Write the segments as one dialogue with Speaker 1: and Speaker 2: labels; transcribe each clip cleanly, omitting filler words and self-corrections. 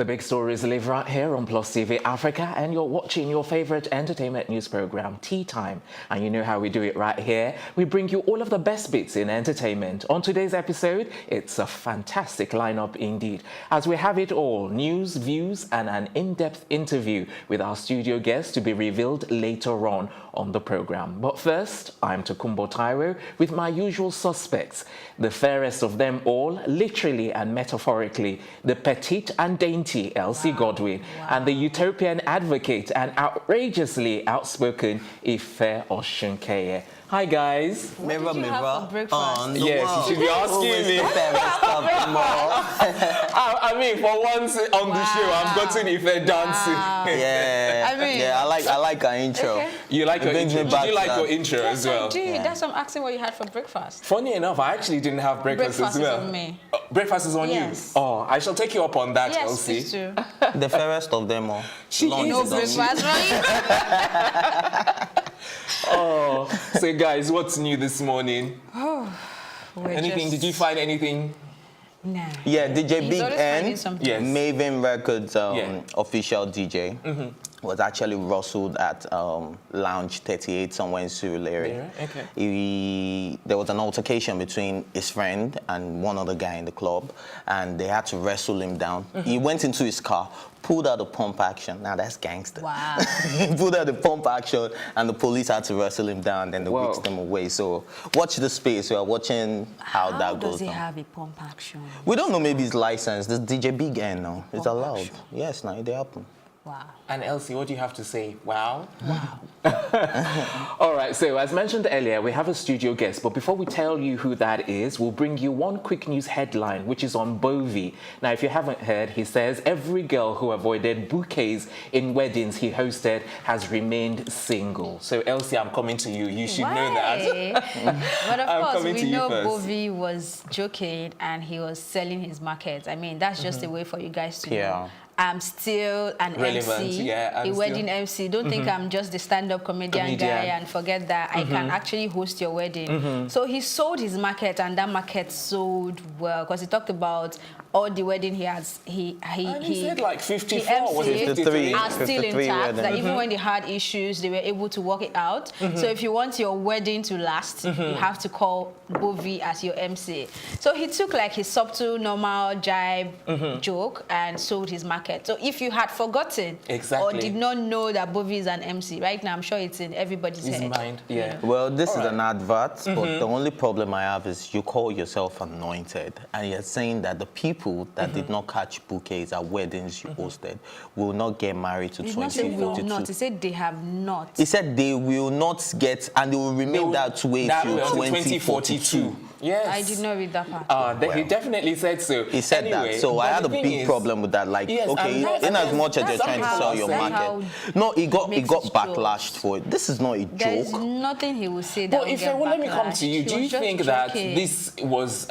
Speaker 1: The big stories live right here on Plus TV Africa, and you're watching your favorite entertainment news program, Tea Time. And you know how we do it right here. We bring you all of the best bits in entertainment. On today's episode, it's a fantastic lineup indeed, as we have it all: news, views, and an in-depth interview with our studio guests to be revealed later on the program. But first, I'm Tokumbo Taiwo with my usual suspects. The fairest of them all, literally and metaphorically, the petite and dainty Elsie Godwin, and the utopian advocate and outrageously outspoken Ife Oshunkeye. Hi guys.
Speaker 2: Mirror.
Speaker 1: Yes, you should be asking me. I mean, for once on the show, I've gotten Ife dancing.
Speaker 2: Yeah. I like our intro.
Speaker 3: Okay.
Speaker 1: You like your intro? Did you like your intro as well?
Speaker 3: I did. That's what I'm asking what you had for breakfast.
Speaker 1: Funny enough, I actually didn't have breakfast as well.
Speaker 3: Breakfast is on me.
Speaker 1: Breakfast is on
Speaker 3: Yes.
Speaker 1: you? Oh, I shall take you up on that,
Speaker 3: Yes,
Speaker 1: Elsie.
Speaker 3: please do.
Speaker 2: The fairest of them all.
Speaker 1: She
Speaker 2: Lunch
Speaker 1: is.
Speaker 3: No
Speaker 2: is on you.
Speaker 3: breakfast, right?
Speaker 1: Oh, so guys, what's new this morning?
Speaker 3: We're
Speaker 1: Anything?
Speaker 3: just-
Speaker 1: Did you find anything?
Speaker 3: Nah.
Speaker 2: Yeah, DJ
Speaker 3: He's
Speaker 2: Big
Speaker 3: always finding
Speaker 2: N,
Speaker 3: something.
Speaker 1: Yes.
Speaker 2: Maven Records
Speaker 1: Yeah.
Speaker 2: official DJ, was actually rustled at Lounge 38 somewhere in Surulere.
Speaker 1: Yeah, okay.
Speaker 2: There was an altercation between his friend and one other guy in the club, and they had to wrestle him down. He went into his car, pulled out a pump action. Now that's gangster.
Speaker 3: Wow.
Speaker 2: He pulled out the pump action, and the police had to wrestle him down, then they
Speaker 1: Whoa.
Speaker 2: whisked him away. So watch the space. We are watching how that
Speaker 3: does
Speaker 2: goes
Speaker 3: he
Speaker 2: down.
Speaker 3: have a pump action?
Speaker 2: We don't know, maybe it's licensed. This DJ Big N now. It's
Speaker 3: Pump
Speaker 2: allowed.
Speaker 3: action.
Speaker 2: Yes, now they happen.
Speaker 3: Wow.
Speaker 1: And Elsie, what do you have to say? Wow.
Speaker 3: Wow.
Speaker 1: All right, so as mentioned earlier, we have a studio guest, but before we tell you who that is, we'll bring you one quick news headline, which is on Bovi. Now, if you haven't heard, he says every girl who avoided bouquets in weddings he hosted has remained single. So, Elsie, I'm coming to you. You should know that.
Speaker 3: But of
Speaker 1: I'm
Speaker 3: course,
Speaker 1: coming to
Speaker 3: we
Speaker 1: you
Speaker 3: know
Speaker 1: first.
Speaker 3: Bovi was joking and he was selling his market. I mean, that's just a way for you guys to know. I'm still an
Speaker 1: Relevant,
Speaker 3: MC,
Speaker 1: yeah,
Speaker 3: a wedding MC. Don't think I'm just the stand-up comedian guy and forget that I can actually host your wedding. So he sold his market, and that market sold well because he talked about all the wedding he has. He
Speaker 1: said like 54, was it
Speaker 3: 53
Speaker 1: 53?
Speaker 3: are still
Speaker 2: 53
Speaker 3: intact.
Speaker 2: wedding.
Speaker 3: That even when they had issues, they were able to work it out. So if you want your wedding to last, you have to call Bovi as your MC. So he took like his subtle, normal jibe joke and sold his market. So if you had forgotten or did not know that Bovi is an MC, right now I'm sure it's in everybody's
Speaker 1: His
Speaker 3: head.
Speaker 1: mind, yeah.
Speaker 2: Well, this is an advert, but the only problem I have is you call yourself anointed, and you're saying that the people that did not catch bouquets at weddings you hosted will not get married to
Speaker 3: He did not say will
Speaker 2: 2042.
Speaker 3: not. He said they have not.
Speaker 2: He said they will not get, and they will remain that way till
Speaker 1: until
Speaker 2: 2042.
Speaker 1: Yes.
Speaker 3: I did not read that part.
Speaker 1: He definitely said so.
Speaker 2: He said
Speaker 1: Anyway,
Speaker 2: that, so I
Speaker 1: but
Speaker 2: had
Speaker 1: the
Speaker 2: a
Speaker 1: thing
Speaker 2: big
Speaker 1: is-
Speaker 2: problem with that. Like,
Speaker 1: Yes,
Speaker 2: okay,
Speaker 1: and
Speaker 2: in as much as you're
Speaker 3: that's
Speaker 2: trying to
Speaker 3: how-
Speaker 2: sell your
Speaker 3: that's
Speaker 2: market,
Speaker 3: how
Speaker 2: no, he got
Speaker 3: makes his
Speaker 2: backlashed
Speaker 3: jokes.
Speaker 2: for it. This is not a
Speaker 3: There is
Speaker 2: joke.
Speaker 3: nothing he will say that
Speaker 1: But
Speaker 3: will
Speaker 1: if
Speaker 3: get
Speaker 1: let me come
Speaker 3: backlash.
Speaker 1: to you.
Speaker 3: He
Speaker 1: Do
Speaker 3: was
Speaker 1: you
Speaker 3: just
Speaker 1: think that
Speaker 3: joking.
Speaker 1: this was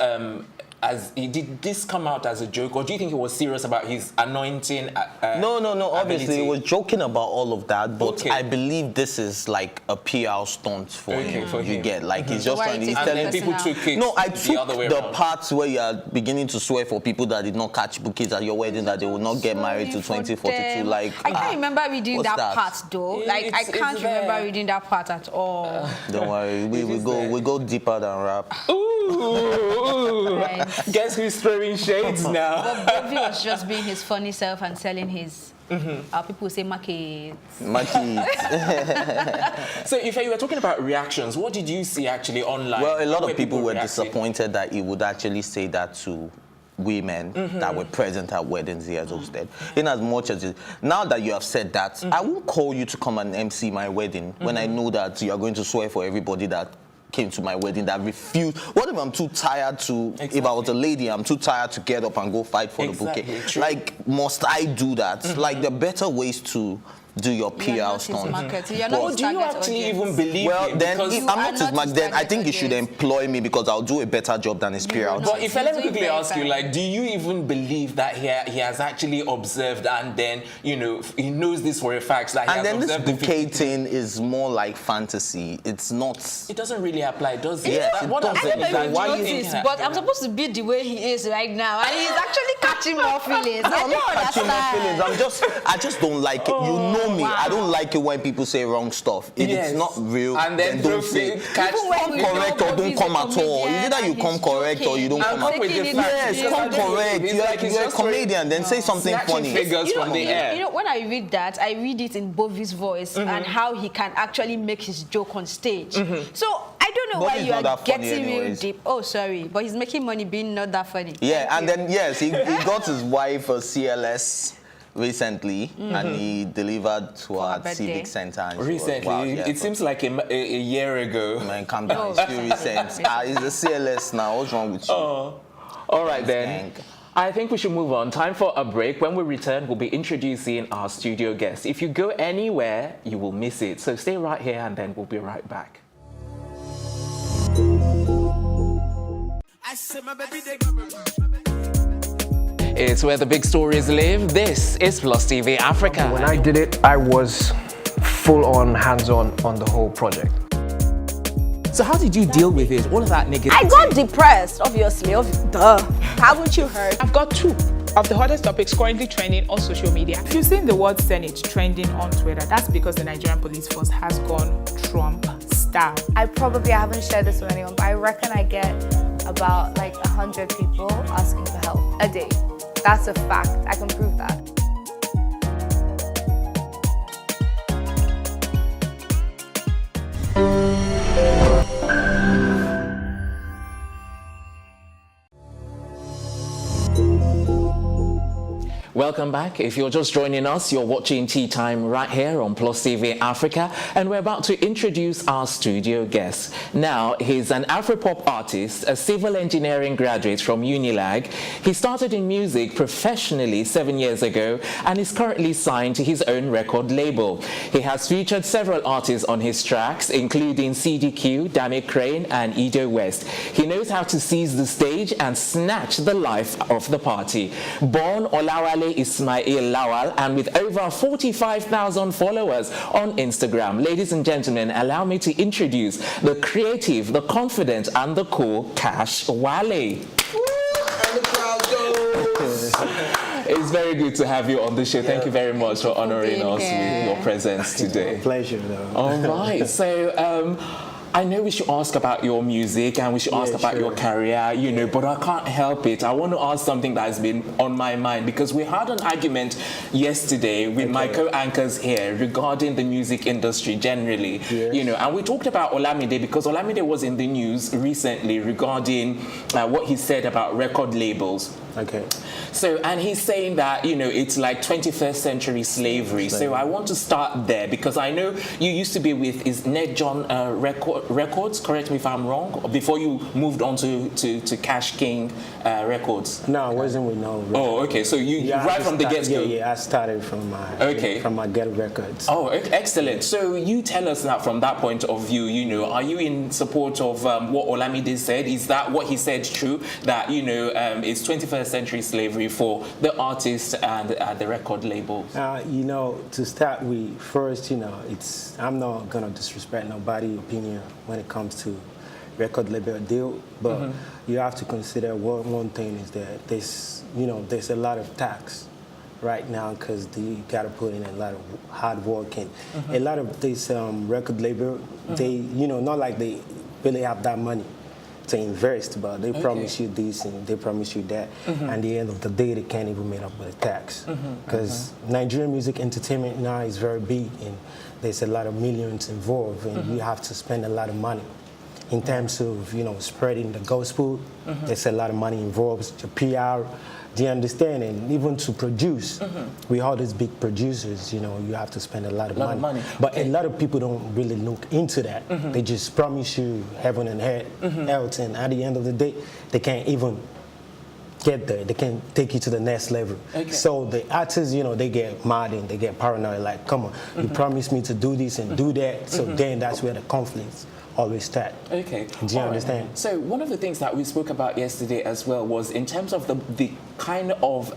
Speaker 1: did this come out as a joke, or do you think he was serious about his anointing?
Speaker 2: No. Obviously, he was joking about all of that, but
Speaker 1: Okay.
Speaker 2: I believe this is like a PR stunt for him.
Speaker 1: for
Speaker 2: you
Speaker 1: him.
Speaker 2: get like he's just
Speaker 3: Why
Speaker 2: trying.
Speaker 3: it
Speaker 2: He's
Speaker 3: is
Speaker 1: And
Speaker 2: telling
Speaker 1: then people
Speaker 3: personal.
Speaker 1: took it
Speaker 2: No, I
Speaker 1: the
Speaker 2: took
Speaker 1: other way
Speaker 2: the
Speaker 1: around.
Speaker 2: parts where you are beginning to swear for people that did not catch bouquets at your wedding that they will not get married to
Speaker 3: Sorry for
Speaker 2: 2042.
Speaker 3: them.
Speaker 2: Like,
Speaker 3: I can't remember reading
Speaker 2: what's
Speaker 3: that,
Speaker 2: that?
Speaker 3: part though. Like I
Speaker 1: It's
Speaker 3: can't
Speaker 1: there.
Speaker 3: remember reading that part at all.
Speaker 2: Don't worry, we go deeper than rap.
Speaker 1: Ooh.
Speaker 3: Right.
Speaker 1: Guess who's throwing shades now?
Speaker 3: But Bovi was just being his funny self and selling his. People say markets.
Speaker 2: My kids.
Speaker 1: So, if you were talking about reactions, what did you see actually online?
Speaker 2: Well, a lot
Speaker 1: How
Speaker 2: of people were
Speaker 1: reacting?
Speaker 2: disappointed that he would actually say that to women that were present at weddings he has hosted. In as much as now that you have said that, I won't call you to come and MC my wedding when I know that you are going to swear for everybody that came to my wedding that refused. What if I'm too tired to, if I was a lady, I'm too tired to get up and go fight for the bouquet?
Speaker 1: True.
Speaker 2: Like, must I do that? Like, there are better ways to do your
Speaker 3: You're
Speaker 2: PR
Speaker 3: not his
Speaker 2: stunt.
Speaker 3: market. You're not
Speaker 1: Well,
Speaker 3: his
Speaker 1: do you
Speaker 3: target
Speaker 1: actually
Speaker 3: audience.
Speaker 1: even believe
Speaker 2: Well,
Speaker 1: him?
Speaker 2: then
Speaker 1: Because
Speaker 2: if
Speaker 3: You
Speaker 2: I'm
Speaker 3: are
Speaker 2: not his
Speaker 3: not
Speaker 2: market,
Speaker 3: his
Speaker 2: then I
Speaker 3: target
Speaker 2: think he should
Speaker 3: audience.
Speaker 2: employ me because I'll do a better job than his PR
Speaker 3: will
Speaker 2: stunt.
Speaker 3: not.
Speaker 1: But if let me
Speaker 3: He's doing
Speaker 1: quickly
Speaker 3: very
Speaker 1: ask you,
Speaker 3: fine.
Speaker 1: like, do you even believe that he has actually observed and then, you know, he knows this for a fact that he
Speaker 2: And
Speaker 1: has
Speaker 2: then this
Speaker 1: observed the
Speaker 2: bouquet
Speaker 1: 50.
Speaker 2: thing is more like fantasy. It's not.
Speaker 1: It doesn't really apply, does it?
Speaker 2: Yes, it
Speaker 1: What I'm
Speaker 2: doesn't.
Speaker 1: saying
Speaker 3: I
Speaker 1: is
Speaker 3: don't know
Speaker 1: that
Speaker 3: if
Speaker 1: why
Speaker 3: you
Speaker 1: you think
Speaker 3: noticed,
Speaker 1: that-
Speaker 3: but I'm supposed to be the way he is right now, and he's actually catching more feelings. I
Speaker 2: I'm not
Speaker 3: don't
Speaker 2: catching my
Speaker 3: understand.
Speaker 2: feelings. I just don't like it. You know me.
Speaker 3: wow.
Speaker 2: I don't like it when people say wrong stuff. If
Speaker 1: Yes.
Speaker 2: it's not real,
Speaker 1: and
Speaker 2: then don't
Speaker 1: throw
Speaker 2: say.
Speaker 1: it, catch
Speaker 3: Even when
Speaker 2: Come
Speaker 3: we know
Speaker 2: correct or don't
Speaker 3: Bobby's
Speaker 2: come
Speaker 3: a
Speaker 2: at all. Is
Speaker 3: comedian
Speaker 2: it that you
Speaker 3: and
Speaker 2: come
Speaker 3: he's
Speaker 2: correct or you don't
Speaker 3: joking,
Speaker 1: And
Speaker 2: come
Speaker 1: come
Speaker 2: at
Speaker 1: with
Speaker 3: taking
Speaker 1: the
Speaker 3: it
Speaker 1: facts.
Speaker 2: Yes,
Speaker 1: Because
Speaker 2: come
Speaker 1: at the end of the day,
Speaker 2: correct.
Speaker 1: it's
Speaker 2: You're,
Speaker 1: like he's
Speaker 2: you're a
Speaker 1: just throwing-
Speaker 2: comedian, then say something
Speaker 1: snatching
Speaker 2: funny.
Speaker 1: figures from the air.
Speaker 3: When I read that, I read it in Bovi's voice and how he can actually make his joke on stage. So I don't know why
Speaker 2: Bobby's
Speaker 3: you
Speaker 2: not
Speaker 3: are
Speaker 2: that funny
Speaker 3: getting real
Speaker 2: anyways.
Speaker 3: deep. Oh, sorry, but he's making money being not that funny.
Speaker 2: Yeah,
Speaker 3: Thank
Speaker 2: and
Speaker 3: you.
Speaker 2: then yes, he got his wife a CLS recently, and he delivered to
Speaker 3: her
Speaker 2: our
Speaker 3: birthday.
Speaker 2: civic center. And she was,
Speaker 1: Recently,
Speaker 2: wow, yeah,
Speaker 1: it seems like a year ago.
Speaker 2: man, calm down.
Speaker 3: Oh,
Speaker 2: It's still recent. It's a CLS now. What's wrong with you?
Speaker 1: All right then.
Speaker 2: Gang.
Speaker 1: I think we should move on. Time for a break. When we return, we'll be introducing our studio guest. If you go anywhere, you will miss it. So stay right here and then we'll be right back. It's where the big stories live. This is Plus TV Africa.
Speaker 4: When I did it, I was full on, hands-on on the whole project.
Speaker 1: So how did you deal with it? All of that negativity.
Speaker 5: I got depressed, obviously. Duh. Haven't you heard?
Speaker 6: I've got two of the hottest topics currently trending on social media. If you've seen the word Senate trending on Twitter, that's because the Nigerian police force has gone Trump style.
Speaker 5: I haven't shared this with anyone, but I reckon I get about like 100 people asking for help a day. That's a fact. I can prove that.
Speaker 1: Welcome back. If you're just joining us, you're watching Tea Time right here on Plus TV Africa, and we're about to introduce our studio guest. Now, he's an Afro-Pop artist, a civil engineering graduate from Unilag. He started in music professionally 7 years ago and is currently signed to his own record label. He has featured several artists on his tracks, including CDQ, Dami Crane, and Edo West. He knows how to seize the stage and snatch the life of the party. Born Olawale Ismail Lawal, and with over 45,000 followers on Instagram. Ladies and gentlemen, allow me to introduce the creative, the confident, and the cool Cash Wale. It's very good to have you on the show. Thank you very much for honoring us with your presence today.
Speaker 4: Pleasure, though.
Speaker 1: All right. So, I know we should ask about your music and we should ask about your career, you know, but I can't help it. I want to ask something that has been on my mind because we had an argument yesterday with my co-anchors here regarding the music industry generally, you know, and we talked about Olamide because Olamide was in the news recently regarding what he said about record labels.
Speaker 4: Okay.
Speaker 1: So, and he's saying that, you know, it's like 21st century slavery. So I want to start there because I know you used to be with, is Ned John Records, correct me if I'm wrong, before you moved on to Cash King Records.
Speaker 4: No, I wasn't with no record.
Speaker 1: Oh, okay. So you
Speaker 4: I
Speaker 1: right from the
Speaker 4: started-
Speaker 1: get-go.
Speaker 4: Yeah, I started from my Ghetto Records.
Speaker 1: Oh, excellent. So you tell us now from that point of view, you know, are you in support of what Olamide said? Is that what he said true? That, you know, it's 21st century slavery for the artists and the record labels?
Speaker 4: You know, to start with, first, you know, I'm not gonna disrespect nobody's opinion when it comes to record label deal, but you have to consider one thing is that there's a lot of tax right now because you got to put in a lot of hard work and a lot of these record label, they, you know, not like they really have that money to invest, but they promise you this and they promise you that, and at the end of the day, they can't even make up with the tax. Because Nigerian music entertainment now is very big, and there's a lot of millions involved, and you have to spend a lot of money. In terms of, you know, spreading the gospel, there's a lot of money involved, the PR, do you understand? And even to produce, we all these big producers, you know, you have to spend a lot of money. But a lot of people don't really look into that. They just promise you heaven and earth, and at the end of the day, they can't even get there. They can take you to the next level.
Speaker 1: Okay.
Speaker 4: So the artists, you know, they get mad and they get paranoid. Like, come on, you promised me to do this and do that. So then that's where the conflicts always start.
Speaker 1: Okay.
Speaker 4: Do you
Speaker 1: All right.
Speaker 4: understand?
Speaker 1: So one of the things that we spoke about yesterday as well was in terms of the kind of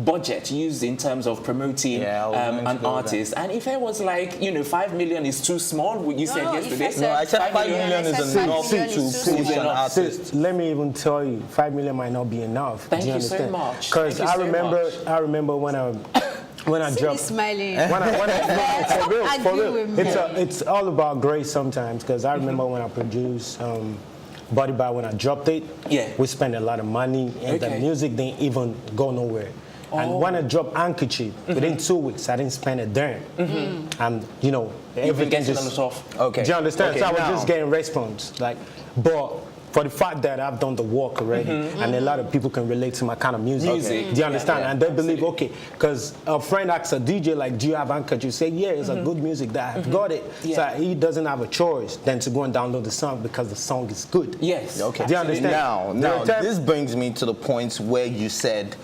Speaker 1: budget used in terms of promoting
Speaker 2: Yeah, I was going to
Speaker 1: an
Speaker 2: go with
Speaker 1: artist. And if it was like, you know, 5 million is too small, you said
Speaker 3: no,
Speaker 1: yesterday.
Speaker 3: Ife said
Speaker 2: No, I said 5 million
Speaker 3: I
Speaker 2: is
Speaker 3: said
Speaker 2: enough
Speaker 3: 5 million
Speaker 2: to
Speaker 3: is too
Speaker 2: push
Speaker 3: small.
Speaker 2: an artist.
Speaker 4: So, let me even tell you, 5 million might not be enough.
Speaker 1: Thank
Speaker 4: Do you
Speaker 1: you so
Speaker 4: understand?
Speaker 1: much.
Speaker 4: Because
Speaker 1: Thank you so much.
Speaker 4: I remember when I
Speaker 3: See me
Speaker 4: dropped.
Speaker 3: smiling.
Speaker 4: When I,
Speaker 3: Stop
Speaker 4: for real,
Speaker 3: arguing with me.
Speaker 4: it's all about grace sometimes. Because I remember when I produced Body Bar, when I dropped it,
Speaker 1: Yeah.
Speaker 4: we spent a lot of money, and the
Speaker 1: Okay.
Speaker 4: music didn't even go nowhere. And when I dropped Handkerchief, within 2 weeks, I didn't spend a dime. And you know,
Speaker 1: You've been
Speaker 4: everything
Speaker 1: getting
Speaker 4: just.
Speaker 1: on the soft.
Speaker 2: Okay.
Speaker 4: Do you understand?
Speaker 2: Okay,
Speaker 4: So I was
Speaker 2: now-
Speaker 4: just getting response, like, but for the fact that I've done the work already, and a lot of people can relate to my kind of music.
Speaker 1: Music.
Speaker 4: Do you understand?
Speaker 1: Yeah,
Speaker 4: And they believe, okay, because a friend asks a DJ, like, do you have Anchor? You say, yeah, it's a good music that I've got it.
Speaker 1: Yeah.
Speaker 4: So he doesn't have a choice than to go and download the song because the song is good.
Speaker 1: Yes.
Speaker 2: Okay.
Speaker 4: Do you understand?
Speaker 2: Now,
Speaker 4: There are
Speaker 2: this brings me to the point where you said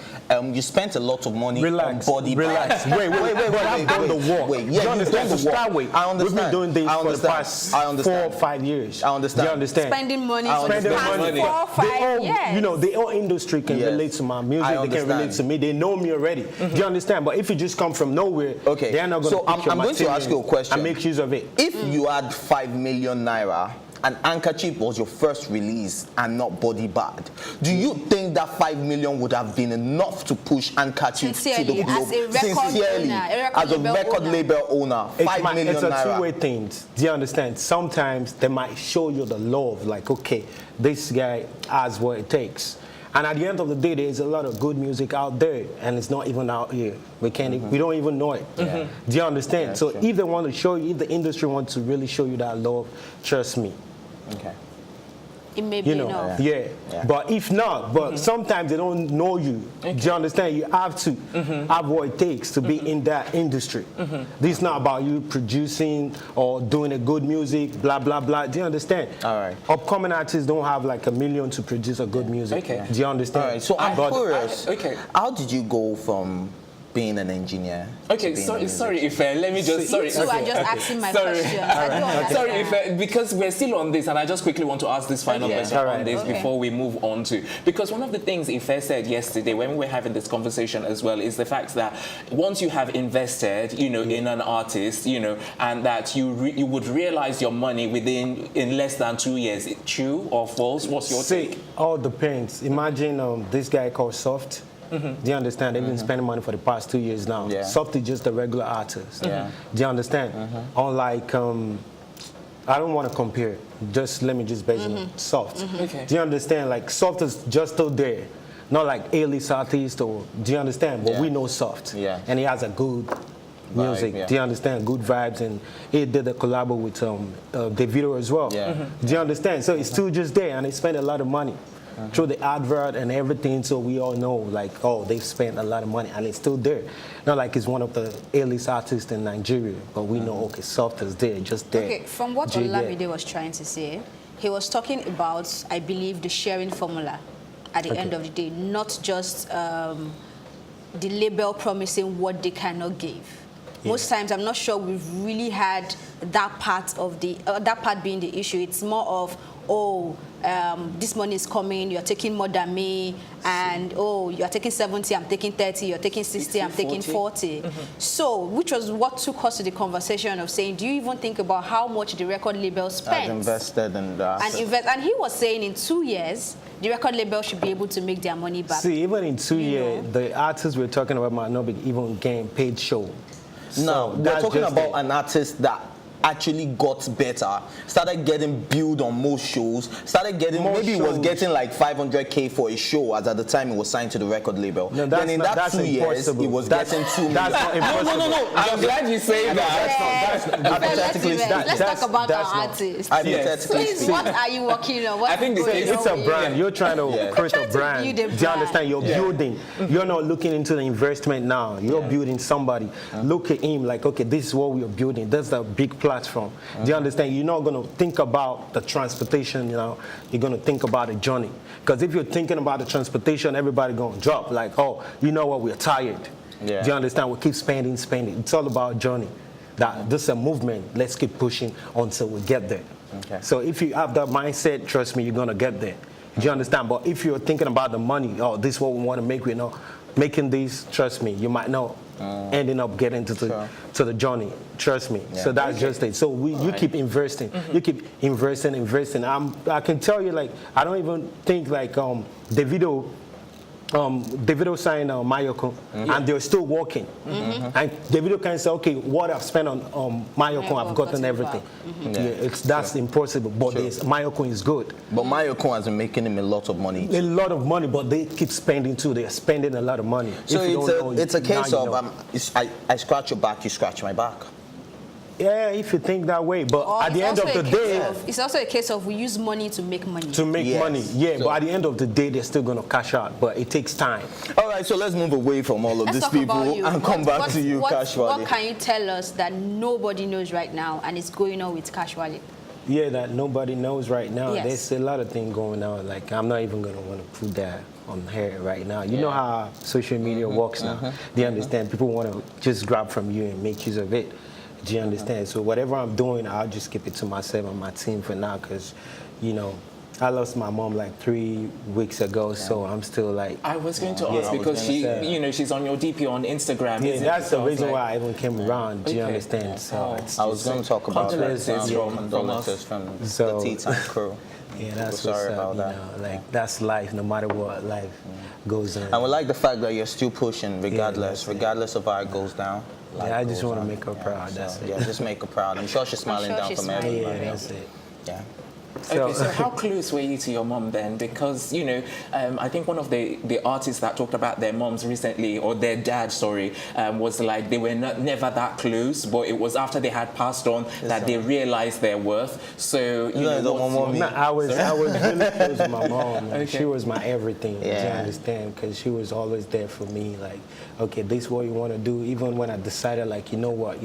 Speaker 2: you spent a lot of money
Speaker 4: Relax,
Speaker 2: on Body
Speaker 4: relax.
Speaker 2: Bar.
Speaker 4: Wait, but I've done the work.
Speaker 2: Wait,
Speaker 4: Do
Speaker 2: yeah,
Speaker 4: you understand?
Speaker 2: you've
Speaker 4: To
Speaker 2: done the
Speaker 4: start
Speaker 2: work.
Speaker 4: with,
Speaker 2: I understand.
Speaker 4: we've been doing this
Speaker 2: I
Speaker 4: for the
Speaker 2: understand.
Speaker 4: past
Speaker 2: I understand.
Speaker 4: 4 or 5 years.
Speaker 2: I understand.
Speaker 4: Do you understand?
Speaker 3: Spending money
Speaker 2: I
Speaker 3: for the
Speaker 2: understand.
Speaker 3: past
Speaker 4: Money.
Speaker 3: 4 or 5
Speaker 4: The whole,
Speaker 3: years.
Speaker 4: you know, the whole industry can
Speaker 2: Yes.
Speaker 4: relate to my music.
Speaker 2: I
Speaker 4: They can
Speaker 2: understand.
Speaker 4: relate to me. They know me already. Do you understand? But if you just come from nowhere,
Speaker 2: Okay.
Speaker 4: they're not going
Speaker 2: So
Speaker 4: to pick your
Speaker 2: I'm going to
Speaker 4: material
Speaker 2: ask you a question.
Speaker 4: and make use of it.
Speaker 2: If you had 5 million naira and Handkerchief was your first release and not Body Bad, do you think that 5 million would have been enough to push Handkerchief to the
Speaker 3: Sincerely,
Speaker 2: globe?
Speaker 3: as a record
Speaker 2: Sincerely,
Speaker 3: owner, a record
Speaker 2: as a
Speaker 3: label
Speaker 2: record
Speaker 3: owner.
Speaker 2: label owner, 5 million
Speaker 4: It's a
Speaker 2: naira.
Speaker 4: two-way thing. Do you understand? Sometimes they might show you the love, like, okay, this guy has what it takes. And at the end of the day, there's a lot of good music out there, and it's not even out here. We don't even know it. Do you understand?
Speaker 2: Yeah,
Speaker 4: so
Speaker 2: true.
Speaker 4: if they want to show you, if the industry wants to really show you that love, trust me.
Speaker 2: Okay.
Speaker 3: It may be
Speaker 4: You know,
Speaker 3: enough.
Speaker 4: yeah.
Speaker 2: Yeah.
Speaker 4: But if not, sometimes they don't know you. Do you understand? You have to have what it takes to be in that industry. This is not about you producing or doing a good music, blah, blah, blah. Do you understand?
Speaker 2: All right.
Speaker 4: Upcoming artists don't have like $1 million to produce a good music.
Speaker 1: Okay.
Speaker 4: Do you understand?
Speaker 2: All right. So I'm
Speaker 4: But-
Speaker 2: curious.
Speaker 1: okay.
Speaker 2: How did you go from being an engineer?
Speaker 1: Okay,
Speaker 2: to being a
Speaker 1: sorry, Ife, let me just, sorry.
Speaker 3: You two are just asking my questions. I don't understand.
Speaker 1: Sorry, Ife, because we're still on this, and I just quickly want to ask this final
Speaker 2: Okay.
Speaker 1: question
Speaker 4: All right.
Speaker 1: on this
Speaker 3: Okay.
Speaker 1: before we move on to, because one of the things Ife said yesterday when we were having this conversation as well is the fact that once you have invested, you know, in an artist, you know, and that you would realize your money in less than 2 years. True or false? What's your
Speaker 4: See,
Speaker 1: take?
Speaker 4: all depends. Imagine this guy called Soft. Do you understand? They've been spending money for the past 2 years now.
Speaker 2: Yeah.
Speaker 4: Soft is just a regular artist.
Speaker 2: Yeah.
Speaker 4: Do you understand? Unlike, I don't want to compare. Just let me just base it on Soft.
Speaker 1: Okay.
Speaker 4: Do you understand? Like Soft is just still there. Not like A-list artist or, do you understand? But
Speaker 2: Yeah.
Speaker 4: we know Soft.
Speaker 2: Yeah.
Speaker 4: And he has a good music.
Speaker 2: yeah.
Speaker 4: Do you understand? Good vibes. And he did a collab with Davido as well.
Speaker 2: Yeah.
Speaker 4: Do you understand? So it's still just there, and they spend a lot of money through the advert and everything. So we all know, like, oh, they've spent a lot of money, and it's still there. Not like it's one of the A-list artists in Nigeria, but we know, okay, Soft is there, just there.
Speaker 3: Okay, from what
Speaker 4: J there.
Speaker 3: Olamide was trying to say, he was talking about, I believe, the sharing formula at the end of the day, not just the label promising what they cannot give. Most times, I'm not sure we've really had that part of that part being the issue. It's more of, oh, this money is coming, you're taking more than me, and oh, you're taking 70, I'm taking 30, you're taking 60, I'm taking 40. So, which was what took us to the conversation of saying, do you even think about how much the record label
Speaker 2: I've
Speaker 3: spends?
Speaker 2: invested in that.
Speaker 3: And he was saying in 2 years, the record label should be able to make their money back.
Speaker 4: See, even in 2
Speaker 3: You
Speaker 4: years,
Speaker 3: know.
Speaker 4: the artists we're talking about might not be even getting paid show.
Speaker 2: No, we're
Speaker 4: that's
Speaker 2: talking
Speaker 4: just
Speaker 2: about
Speaker 4: it.
Speaker 2: an artist that actually got better, started getting billed on most shows, started getting,
Speaker 4: Most
Speaker 2: maybe he was
Speaker 4: shows.
Speaker 2: getting like 500K for a show as at the time he was signed to the record label.
Speaker 4: No,
Speaker 2: Then
Speaker 4: that's
Speaker 2: in
Speaker 4: not-
Speaker 2: that
Speaker 4: that's
Speaker 2: 2 years,
Speaker 4: impossible.
Speaker 2: he was
Speaker 4: That's-
Speaker 2: getting 2 million.
Speaker 4: that's not impossible.
Speaker 2: No.
Speaker 1: I'm glad you say that.
Speaker 2: Hypothetically speaking.
Speaker 3: Let's talk about
Speaker 4: that's
Speaker 3: our
Speaker 4: not-
Speaker 3: artists.
Speaker 2: Hypothetically
Speaker 3: Please,
Speaker 2: speaking.
Speaker 3: what are you working on? What's
Speaker 1: I think the
Speaker 3: going
Speaker 1: thing-
Speaker 3: on
Speaker 4: It's a
Speaker 3: with
Speaker 4: brand.
Speaker 3: you?
Speaker 4: You're trying to
Speaker 2: Yeah.
Speaker 4: create a
Speaker 3: You're trying to
Speaker 4: brand.
Speaker 3: build a
Speaker 4: Do you
Speaker 3: brand.
Speaker 4: understand? You're building. You're not looking into the investment now. You're building somebody. Look at him like, okay, this is what we are building. That's the big platform. Do you understand? You're not going to think about the transportation, you know, you're going to think about the journey. Because if you're thinking about the transportation, everybody going to drop like, oh, you know what, we're tired.
Speaker 2: Yeah.
Speaker 4: Do you understand? We keep spending. It's all about journey. That this is a movement. Let's keep pushing until we get there.
Speaker 2: Okay.
Speaker 4: So if you have that mindset, trust me, you're going to get there. Do you understand? But if you're thinking about the money, oh, this is what we want to make, we know, making these, trust me, you might not ending up getting to the journey. Trust me.
Speaker 2: Yeah.
Speaker 4: So that's just it. So you keep investing. You keep investing. I can tell you, like, I don't even think like Davido signed Mayoko, and they're still working. And Davido can say, okay, what I've spent on Mayoko, I've gotten everything. That's impossible. But Mayoko is good.
Speaker 2: But Mayoko has been making him a lot of money.
Speaker 4: A lot of money, but they keep spending too. They're spending a lot of money.
Speaker 2: So it's a case of I scratch your back, you scratch my back.
Speaker 4: Yeah, if you think that way, but
Speaker 3: Or
Speaker 4: at the end of the day,
Speaker 3: it's also a case of we use money to make money.
Speaker 4: money, yeah. So, but at the end of the day, they're still going to cash out, but it takes time.
Speaker 2: All right, so let's move away from all of these people and come back to you, Cash Wale.
Speaker 3: What can you tell us that nobody knows right now and is going on with Cash Wale?
Speaker 4: Yeah, that nobody knows right now.
Speaker 3: Yes.
Speaker 4: There's a lot of things going on. Like, I'm not even going to want to put that on here right now. You know how social media works now. Do you understand? People want to just grab from you and make use of it. Do you understand? So whatever I'm doing, I'll just keep it to myself and my team for now, because, you know, I lost my mom like 3 weeks ago, so I'm still like.
Speaker 1: I was going to ask because she, you know, she's on your DP on Instagram.
Speaker 4: Yeah, that's the reason why I even came around. Do you understand? So it's
Speaker 2: I was going to talk about
Speaker 1: condolences
Speaker 2: from the Tea Time crew.
Speaker 4: Yeah, that's
Speaker 2: sorry
Speaker 4: what's up,
Speaker 2: about that.
Speaker 4: you know, like that's life. No matter what, life goes on.
Speaker 2: And we like the fact that you're still pushing, regardless of how it goes down.
Speaker 4: Yeah, I just want to make her proud. That's it.
Speaker 2: Yeah, just make her proud. I'm sure she's smiling down from everybody.
Speaker 4: Yeah, that's it.
Speaker 2: Yeah.
Speaker 1: Okay, so how close were you to your mom then? Because, you know, I think one of the artists that talked about their moms recently, or their dad, sorry, was like they were never that close, but it was after they had passed on that they realized their worth. So, you know,
Speaker 4: I was really close to my mom. Like, she was my everything.
Speaker 2: Yeah.
Speaker 4: Do you understand? Because she was always there for me. Like, okay, this is what you want to do. Even when I decided, like, you know what,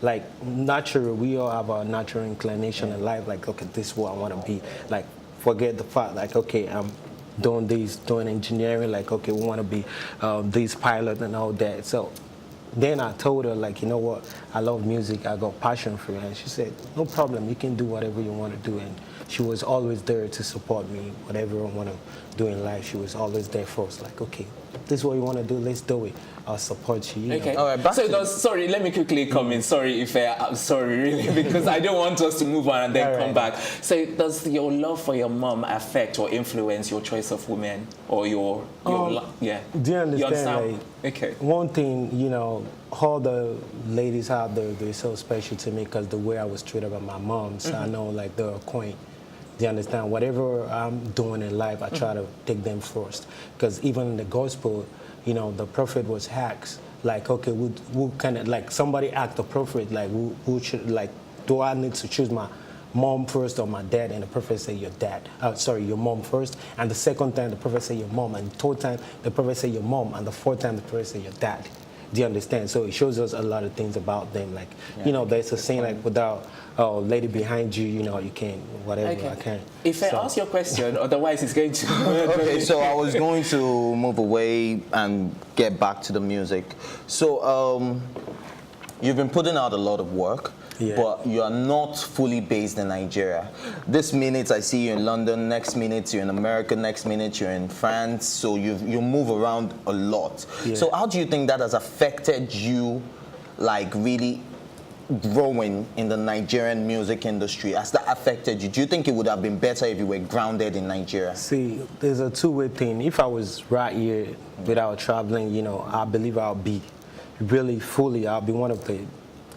Speaker 4: like, natural, we all have our natural inclination in life. Like, okay, this is what I want to be. Like, forget the fact, like, okay, I'm doing engineering. Like, okay, we want to be this pilot and all that. So then I told her, like, you know what, I love music. I got passion for it. And she said, no problem. You can do whatever you want to do. And she was always there to support me. Whatever I want to do in life, she was always there for us. Like, okay, this is what you want to do. Let's do it. I'll support you.
Speaker 1: Okay.
Speaker 2: All right,
Speaker 1: sorry, let me quickly come in. Sorry if I'm sorry, really, because I don't want us to move on and then come back. So does your love for your mom affect or influence your choice of women or your yeah?
Speaker 4: Do you understand? Like,
Speaker 1: okay.
Speaker 4: One thing, you know, all the ladies out there, they're so special to me because the way I was treated by my mom. So I know, like, they're a queen. Do you understand? Whatever I'm doing in life, I try to take them first. Because even in the gospel, you know, the prophet was asked, like, okay, who kind of, like, somebody asked the prophet, like, who should, like, do I need to choose my mom first or my dad? And the prophet said, your dad. Your mom first. And the second time, the prophet said, your mom. And the third time, the prophet said, your mom. And the fourth time, the prophet said, your dad. Do you understand? So it shows us a lot of things about them. Like, you know, there's a saying, like, without a lady behind you, you know, you can't, whatever, I can't.
Speaker 1: If I ask your question, otherwise it's going to...
Speaker 2: Okay, so I was going to move away and get back to the music. So you've been putting out a lot of work. Yeah. But you are not fully based in Nigeria. This minute I see you in London, next minute you're in America, next minute you're in France. So you move around a lot. Yeah. So how do you think that has affected you, like, really growing in the Nigerian music industry? Has that affected you? Do you think it would have been better if you were grounded in Nigeria?
Speaker 4: See, there's a two-way thing. If I was right here without traveling, you know, I believe I'll be really fully, I'll be one of the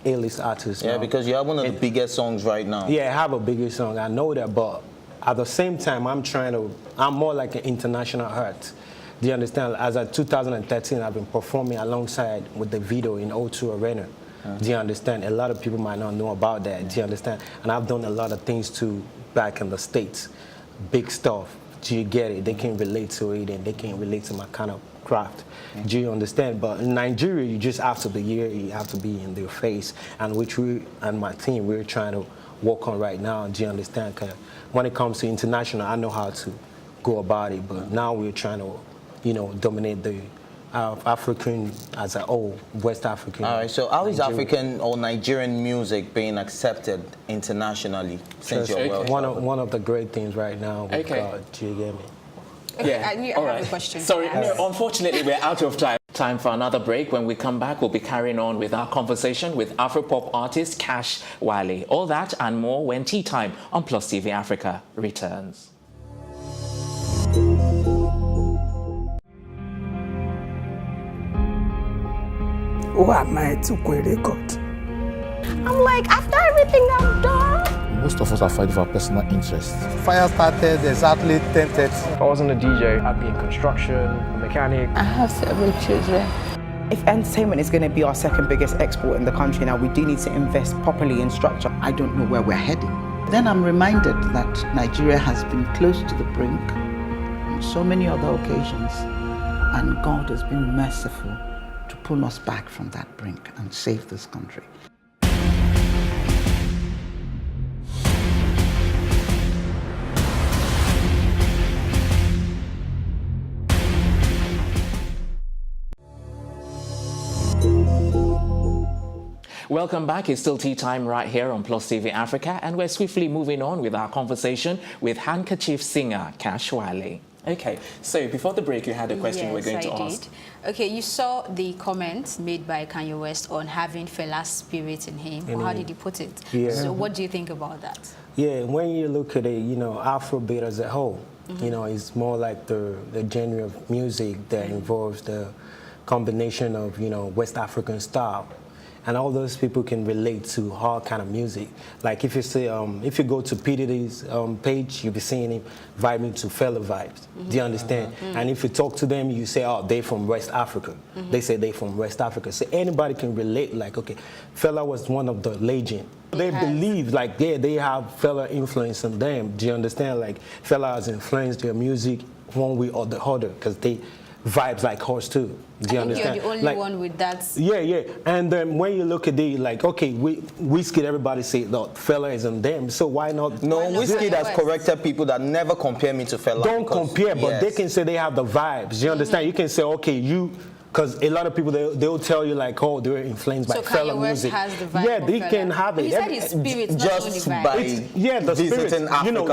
Speaker 4: A-list artists.
Speaker 2: Yeah,
Speaker 4: now.
Speaker 2: because you have one of the biggest songs right now.
Speaker 4: Yeah, I have a bigger song. I know that, but at the same time, I'm more like an international artist. Do you understand? As of 2013, I've been performing alongside with the video in O2 Arena. Do you understand? A lot of people might not know about that. Do you understand? And I've done a lot of things too back in the States. Big stuff. Do you get it? They can relate to it, and they can relate to my kind of craft. Do you understand? But in Nigeria, you just have to be here, you have to be in their face, and which we and my team, we're trying to work on right now. Do you understand? 'Cause when it comes to international, I know how to go about it, but now we're trying to, dominate the African as a whole, West African.
Speaker 2: All right, so how is
Speaker 4: Nigeria.
Speaker 2: African or Nigerian music being accepted internationally since
Speaker 4: Just
Speaker 2: you're well?
Speaker 4: one of the great things right now with
Speaker 1: Okay.
Speaker 4: God. Do you get me?
Speaker 1: Yeah.
Speaker 3: I
Speaker 1: All
Speaker 3: have a question.
Speaker 1: Sorry,
Speaker 3: to ask.
Speaker 1: no, unfortunately, we're out of time. Time for another break. When we come back, we'll be carrying on with our conversation with Afro-Pop artist Cash Wale. All that and more when Tea Time on Plus TV Africa returns.
Speaker 7: Who am I to quit record?
Speaker 8: I'm like, after everything I've done.
Speaker 9: Most of us are fighting for our personal interests.
Speaker 10: Fire started exactly 10:30.
Speaker 11: I wasn't a DJ, I'd be in construction, a mechanic.
Speaker 5: I have several children.
Speaker 12: If entertainment is going to be our second biggest export in the country now, we do need to invest properly in structure.
Speaker 13: I don't know where we're heading. Then I'm reminded that Nigeria has been close to the brink on so many other occasions, and God has been merciful to pull us back from that brink and save this country.
Speaker 1: Welcome back. It's still Tea Time right here on Plus TV Africa, and we're swiftly moving on with our conversation with handkerchief singer Cash Wale. Okay, so before the break, you had a question we're going to ask.
Speaker 3: Okay, you saw the comments made by Kanye West on having Fela's spirit in him. Or how did he put it?
Speaker 4: Yeah.
Speaker 3: So what do you think about that?
Speaker 4: Yeah, when you look at it, Afrobeat as a whole, it's more like the genre of music that involves the combination of, West African style. And all those people can relate to hard kind of music. Like if you say, if you go to P. Diddy's page, you'll be seeing him vibing to Fela vibes. Do you understand? And if you talk to them, you say, oh, they from West Africa. They say they from West Africa. So anybody can relate, like, okay, Fela was one of the legends. They believe, like, they have Fela influence on them. Do you understand? Like, Fela has influenced their music one way or the other, because they vibes like horse too. Do you understand?
Speaker 3: You're the only one with that.
Speaker 4: Yeah. And then when you look at it, like, okay, Wizkid, everybody say, look, Fela is on them, so why not?
Speaker 2: No, Wizkid has corrected people that never compare me to Fela.
Speaker 4: Don't compare, but they can say they have the vibes. Do you understand? You can say, okay, because a lot of people, they'll tell you, like, oh, they're influenced by Fela music.
Speaker 3: Has the vibe.
Speaker 4: Yeah, they can have it.
Speaker 3: He said his spirit, not only vibe.
Speaker 4: The spirit.
Speaker 2: visiting Africa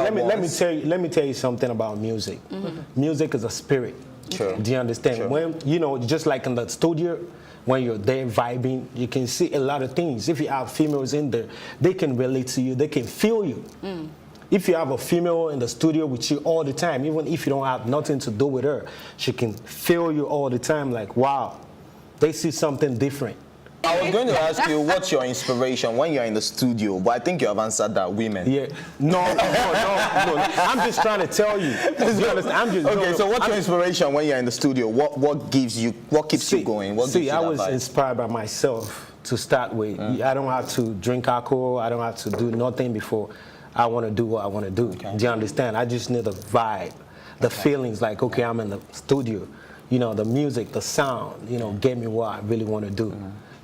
Speaker 4: let me tell you something about music. Music is a spirit.
Speaker 2: True.
Speaker 4: Do you understand?
Speaker 2: True.
Speaker 4: When, just like in the studio, when you're there vibing, you can see a lot of things. If you have females in there, they can relate to you, they can feel you. If you have a female in the studio with you all the time, even if you don't have nothing to do with her, she can feel you all the time, like, wow, they see something different.
Speaker 2: I was going to ask you, what's your inspiration when you're in the studio? But I think you have answered that, women.
Speaker 4: Yeah. No. I'm just trying to tell you. You understand?
Speaker 2: So what's your inspiration when you're in the studio? What keeps you going?
Speaker 4: I was inspired by myself to start with. I don't have to drink alcohol. I don't have to do nothing before I want to do what I want to do. Okay. Do you understand? I just need the vibe, the feelings, like, okay, I'm in the studio. The music, the sound, get me what I really want to do.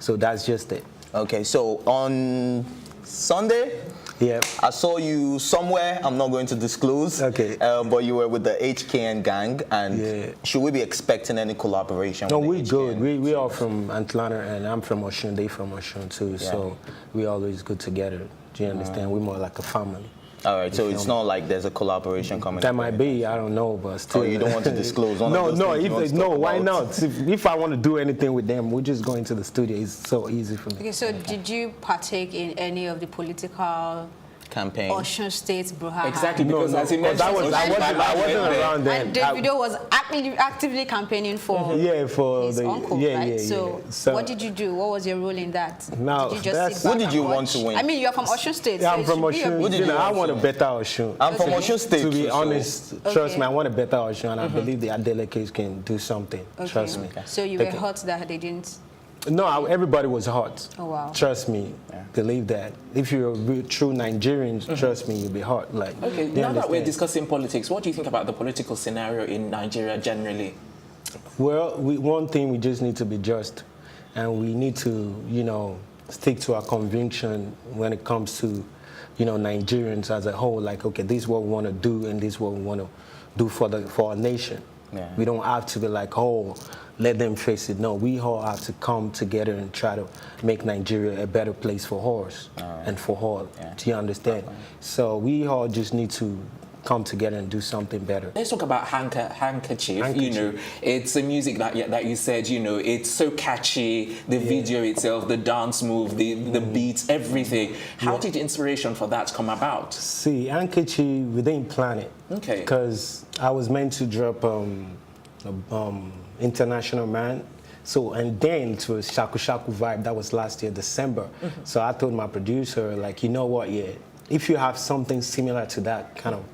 Speaker 4: So that's just it.
Speaker 2: Okay, so on Sunday, I saw you somewhere. I'm not going to disclose.
Speaker 4: Okay.
Speaker 2: But you were with the HKN gang, and should we be expecting any collaboration?
Speaker 4: No,
Speaker 2: with
Speaker 4: we're good. We are from Atlanta, and I'm from Oshun. They from Oshun too. So we always good together. Do you understand? We're more like a family.
Speaker 2: All right, so it's not like there's a collaboration coming.
Speaker 4: That might be, I don't know, but still.
Speaker 2: Oh, you don't want to disclose?
Speaker 4: Why not? If I want to do anything with them, we're just going to the studio. It's so easy for me.
Speaker 3: Okay, so did you partake in any of the political
Speaker 2: campaign?
Speaker 3: Ocean State's brouhaha?
Speaker 1: Exactly, because as he mentioned,
Speaker 4: I wasn't around then.
Speaker 3: And Davido was actively campaigning for his uncle, right? So what did you do? What was your role in that?
Speaker 4: Now,
Speaker 3: did you just sit back
Speaker 2: who did you want to win?
Speaker 3: I mean, you're from Ocean State.
Speaker 4: Yeah, I'm from Oshun. I want a better Oshun.
Speaker 2: I'm from Ocean State.
Speaker 4: To be honest, trust me, I want a better Oshun, and I believe the Adeleke's can do something. Trust me.
Speaker 3: So you were hurt that they didn't.
Speaker 4: No, everybody was hot.
Speaker 3: Oh, wow.
Speaker 4: Trust me. Believe that. If you're a real, true Nigerian, trust me, you'll be hot. Like,
Speaker 1: Okay, now that we're discussing politics, what do you think about the political scenario in Nigeria generally?
Speaker 4: Well, one thing, we just need to be just. And we need to, stick to our conviction when it comes to, Nigerians as a whole. Like, okay, this is what we want to do, and this is what we want to do for our nation.
Speaker 2: Yeah.
Speaker 4: We don't have to be like, oh, let them face it. No, we all have to come together and try to make Nigeria a better place for us and for all. Yeah. Do you understand? So we all just need to come together and do something better.
Speaker 1: Let's talk about Handkerchief. It's a music that you said, it's so catchy, the video itself, the dance move, the beats, everything. How did the inspiration for that come about?
Speaker 4: See, Handkerchief, we didn't plan it. Okay. Because I was meant to drop International Man. So, and then it was Shaku Shaku Vibe, that was last year, December. So I told my producer, like, you know what, if you have something similar to that kind of,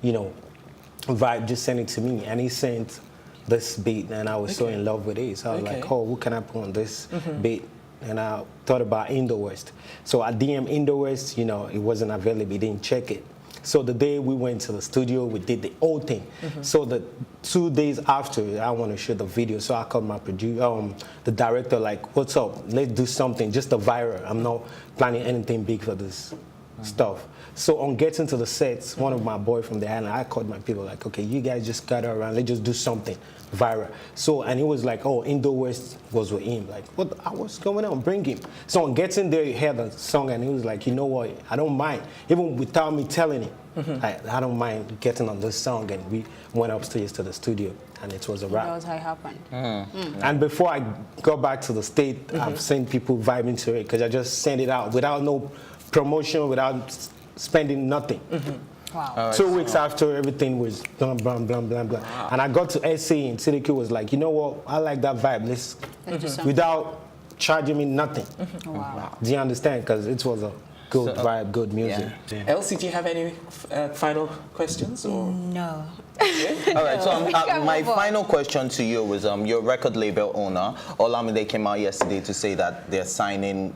Speaker 4: vibe, just send it to me. And he sent this beat, and I was so in love with it. So I was like, oh, what can I put on this beat? And I thought about Indo West. So I DM Indo West, it wasn't available, he didn't check it. So the day we went to the studio, we did the whole thing. So the 2 days after, I want to shoot the video. So I called my producer, the director, like, what's up? Let's do something, just a viral. I'm not planning anything big for this stuff. So on getting to the sets, one of my boys from the island, I called my people like, okay, you guys just gather around, let's just do something viral. So, and he was like, oh, Indo West was with him. Like, what's going on? Bring him. So on getting there, he heard the song, and he was like, you know what? I don't mind. Even without me telling him, I don't mind getting on this song. And we went upstairs to the studio, and it was a wrap.
Speaker 3: That was how it happened.
Speaker 4: And before I got back to the state, I've seen people vibing to it, because I just sent it out without no promotion, without spending nothing.
Speaker 3: Wow.
Speaker 4: 2 weeks after, everything was blah, blah, blah, blah, blah. Wow. And I got to SC, and CDQ was like, you know what, I like that vibe. Let's without charging me nothing.
Speaker 3: Wow.
Speaker 4: Do you understand? Because it was a good vibe, good music.
Speaker 1: Elsie, do you have any final questions? Or?
Speaker 3: No.
Speaker 2: All right, so my final question to you was, your record label owner, Olamide, came out yesterday to say that they're signing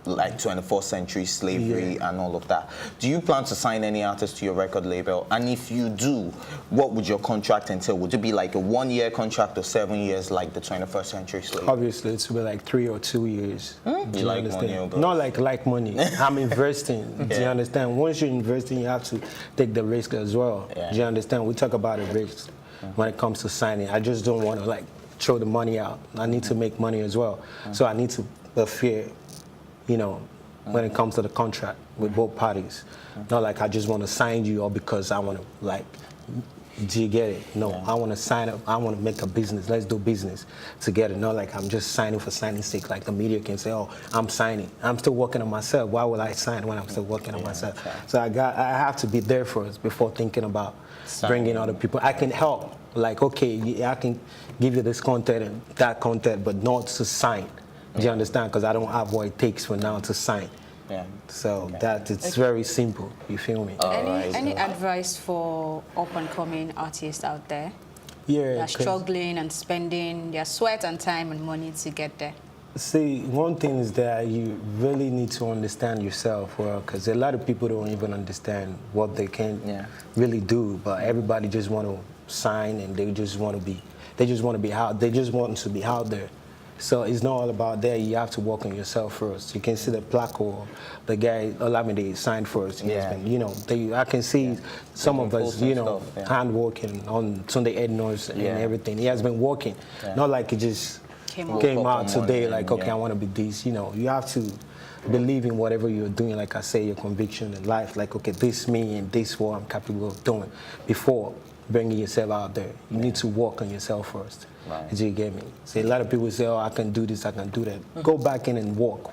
Speaker 2: like 24th century slavery and all of that. Do you plan to sign any artist to your record label? And if you do, what would your contract entail? Would it be like a 1-year contract or 7 years like the 21st century slavery?
Speaker 4: Obviously, it will be like 3 or 2 years.
Speaker 2: Do you like money?
Speaker 4: Not like money. I'm investing. Do you understand? Once you're investing, you have to take the risk as well. Do you understand? We talk about a risk when it comes to signing. I just don't want to like throw the money out. I need to make money as well. So I need to fear, when it comes to the contract with both parties. Not like I just want to sign you or because I want to, like, do you get it? No, I want to sign up. I want to make a business. Let's do business together. Not like I'm just signing for signing's sake. Like the media can say, oh, I'm signing. I'm still working on myself. Why would I sign when I'm still working on myself? So I have to be there first before thinking about bringing other people. I can help. Like, okay, I can give you this content and that content, but not to sign. Do you understand? Because I don't have what it takes for now to sign. So that it's very simple. You feel me?
Speaker 3: Any advice for up-and-coming artists out there? They're struggling and spending their sweat and time and money to get there.
Speaker 4: See, one thing is that you really need to understand yourself well, because a lot of people don't even understand what they can really do. But everybody just want to sign, and they just want to be out. They just want to be out there. So it's not all about that. You have to work on yourself first. You can see the Placo, the guy Olamide signed first. I can see some of us, hand working on Sunday Ednos and everything. He has been working, not like it just came out today. Like, okay, I want to be this. You have to believe in whatever you're doing. Like I say, your conviction in life. Like, okay, this me and this what I'm capable of doing before bringing yourself out there. You need to work on yourself first. Do you get me? So a lot of people say, oh, I can do this, I can do that. Go back in and walk.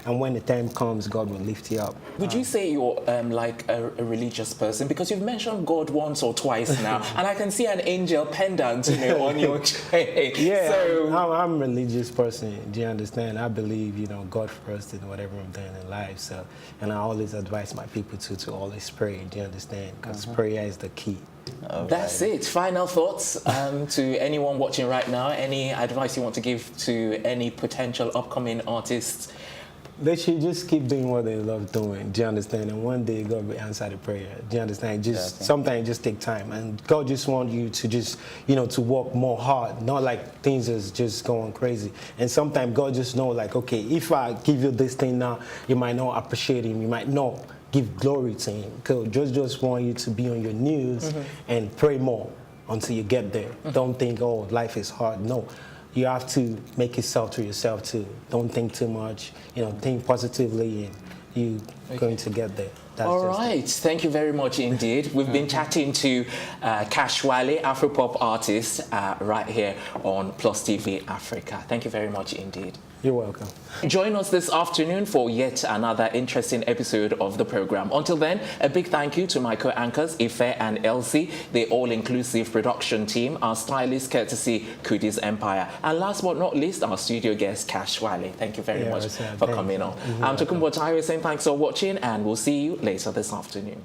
Speaker 4: And when the time comes, God will lift you up.
Speaker 1: Would you say you're like a religious person? Because you've mentioned God once or twice now, and I can see an angel pendant, on your chain.
Speaker 4: So I'm a religious person. Do you understand? I believe, God first in whatever I'm doing in life. So, and I always advise my people to always pray. Do you understand? Because prayer is the key.
Speaker 1: That's it. Final thoughts to anyone watching right now, any advice you want to give to any potential upcoming artists?
Speaker 4: They should just keep doing what they love doing. Do you understand? And one day God will answer the prayer. Do you understand? Just sometimes it just take time, and God just wants you to just, you know, to work more hard. Not like things is just going crazy. And sometimes God just know, like, okay, if I give you this thing now, you might not appreciate Him. You might not give glory to Him. Because just want you to be on your knees and pray more until you get there. Don't think, oh, life is hard. No. You have to make yourself to yourself too. Don't think too much. You know, think positively, and you're going to get there. That's
Speaker 1: all right. Thank you very much indeed. We've been chatting to Cash Wale, Afro-Pop artist, right here on Plus TV Africa. Thank you very much indeed.
Speaker 4: You're welcome.
Speaker 1: Join us this afternoon for yet another interesting episode of the program. Until then, a big thank you to my co-anchors, Ife and Elsie, the all-inclusive production team, our stylist courtesy, Kudi's Empire, and last but not least, our studio guest, Cash Wale. Thank you very much for coming on. I'm Tokumbo Tayo saying thanks for watching, and we'll see you later this afternoon.